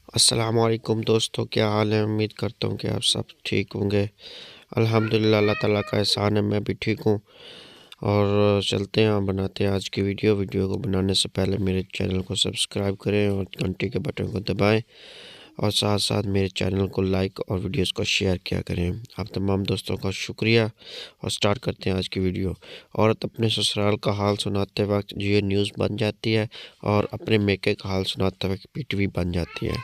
अस्सलाम वालेकुम दोस्तों, क्या हाल है। उम्मीद करता हूँ कि आप सब ठीक होंगे। अल्हम्दुलिल्लाह, अल्लाह ताला का एहसान है, मैं भी ठीक हूँ। और चलते हैं, बनाते हैं आज की वीडियो को बनाने से पहले मेरे चैनल को सब्सक्राइब करें और घंटी के बटन को दबाएं और साथ साथ मेरे चैनल को लाइक और वीडियोस को शेयर किया करें। आप तमाम दोस्तों का शुक्रिया। और स्टार्ट करते हैं आज की वीडियो। औरत अपने ससुराल का हाल सुनाते वक्त जियो न्यूज़ बन जाती है और अपने मेके का हाल सुनाते वक्त पीटीवी बन जाती है।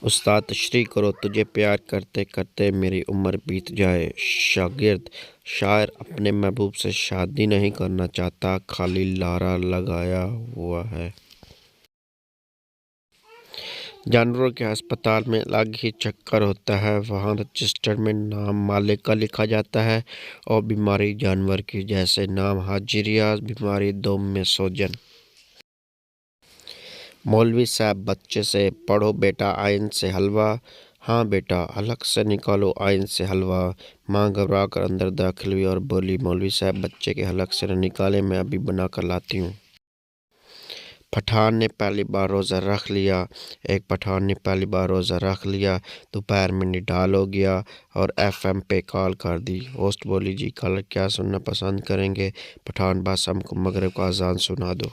उस्ताद तशरीह करो, तुझे प्यार करते करते मेरी उम्र बीत जाए। शागिर्द, शायर अपने महबूब से शादी नहीं करना चाहता, खाली लारा लगाया हुआ है। जानवरों के अस्पताल में अलग ही चक्कर होता है। वहाँ रजिस्टर में नाम मालिक का लिखा जाता है और बीमारी जानवर की, जैसे नाम हाजिरिया, बीमारी दम में सोजन। मौलवी साहब बच्चे से, पढ़ो बेटा आइन से हलवा। हाँ बेटा, अलग से निकालो आइन से हलवा। माँ घबरा कर अंदर दाखिल हुई और बोली, मौलवी साहब बच्चे के हलक से न निकाले, मैं अभी बना कर लाती हूँ। पठान ने पहली बार रोज़ा रख लिया। एक पठान ने पहली बार रोज़ा रख लिया। दोपहर में निडाल हो गया और एफएम पे कॉल कर दी। होस्ट बोली, जी कल क्या सुनना पसंद करेंगे। पठान, बस हमको मगरिब का अजान सुना दो।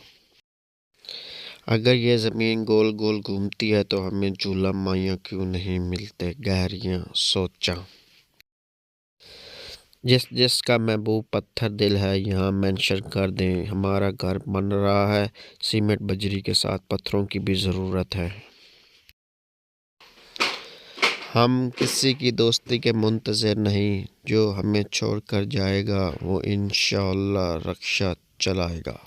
अगर ये ज़मीन गोल गोल घूमती है तो हमें झूला माइयाँ क्यों नहीं मिलते, गहरियाँ सोचा। जिस जिसका महबूब पत्थर दिल है, यहाँ मेंशन कर दें। हमारा घर बन रहा है, सीमेंट बजरी के साथ पत्थरों की भी ज़रूरत है। हम किसी की दोस्ती के मुंतज़िर नहीं, जो हमें छोड़ कर जाएगा वो इंशाअल्लाह रक्षा चलाएगा।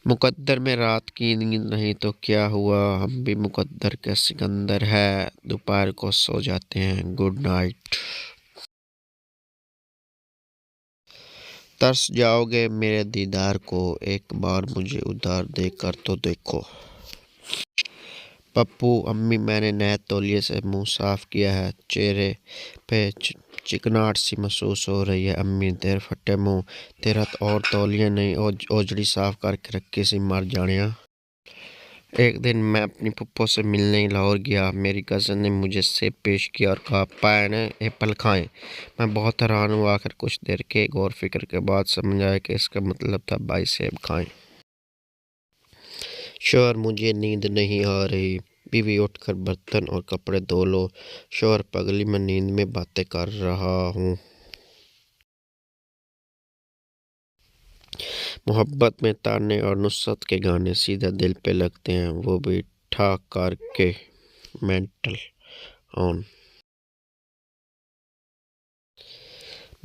मुकद्दर में रात की नींद नहीं तो क्या हुआ, हम भी मुकद्दर के सिकंदर है, दोपहर को सो जाते हैं, गुड नाइट। तरस जाओगे मेरे दीदार को, एक बार मुझे उधार देकर तो देखो। पप्पू, अम्मी मैंने नए तौलिए से मुंह साफ किया है, चेहरे पे चिकनाहट सी महसूस हो रही है। अम्मी, तेरे फटे मुंह, तेरा तो और तौलिया नहीं, ओजड़ी साफ करके रखी सी मर जानिया। एक दिन मैं अपनी पप्पो से मिलने लाहौर गया। मेरी कज़न ने मुझे सेब पेश किया और कहा, पायन एप्पल खाएं। मैं बहुत हैरान हुआ। आखिर कुछ देर के गौर फिक्र के बाद समझ आया कि इसका मतलब था, भाई सेब खाएं। शोहर, मुझे नींद नहीं आ रही। बीवी, उठकर बर्तन और कपड़े धो लो। शोहर, पगली मैं नींद में बातें कर रहा हूँ। मोहब्बत में ताने और नुसरत के गाने सीधा दिल पे लगते हैं, वो भी ठा करके मेंटल ऑन।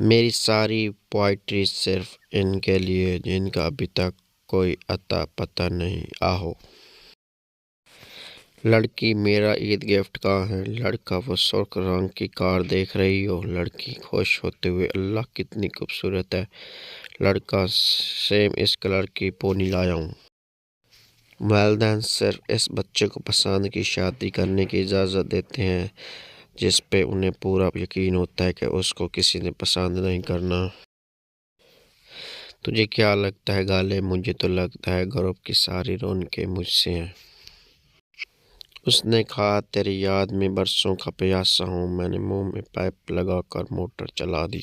मेरी सारी पोइट्री सिर्फ इनके लिए जिनका अभी तक कोई अता पता नहीं। आहो। लड़की, मेरा ईद गिफ्ट कहाँ है। लड़का, वो सुर्ख रंग की कार देख रही हो। लड़की खुश होते हुए, अल्लाह कितनी खूबसूरत है। लड़का, सेम इस कलर की पोनी लाया हूँ। वालिदैन सिर्फ इस बच्चे को पसंद की शादी करने की इजाज़त देते हैं जिस पे उन्हें पूरा यकीन होता है कि उसको किसी ने पसंद नहीं करना। तुझे क्या लगता है गाले, मुझे तो लगता है ग्रुप की सारी रौनकें मुझसे हैं। उसने कहा, तेरी याद में बरसों का प्यासा हूँ। मैंने मुंह में पाइप लगाकर मोटर चला दी।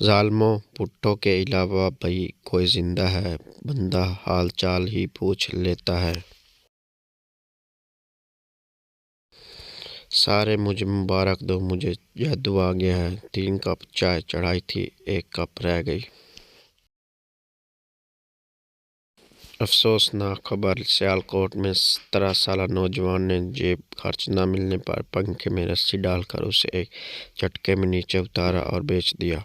जालमो, भुट्टो के अलावा भाई कोई जिंदा है, बंदा हाल चाल ही पूछ लेता है। सारे मुझे मुबारक दो, मुझे जादू आ गया है। 3 कप चाय चढ़ाई थी, 1 कप रह गई। अफसोसनाक खबर, सियालकोट में 17 साल नौजवान ने जेब खर्च न मिलने पर पंखे में रस्सी डालकर उसे एक झटके में नीचे उतारा और बेच दिया।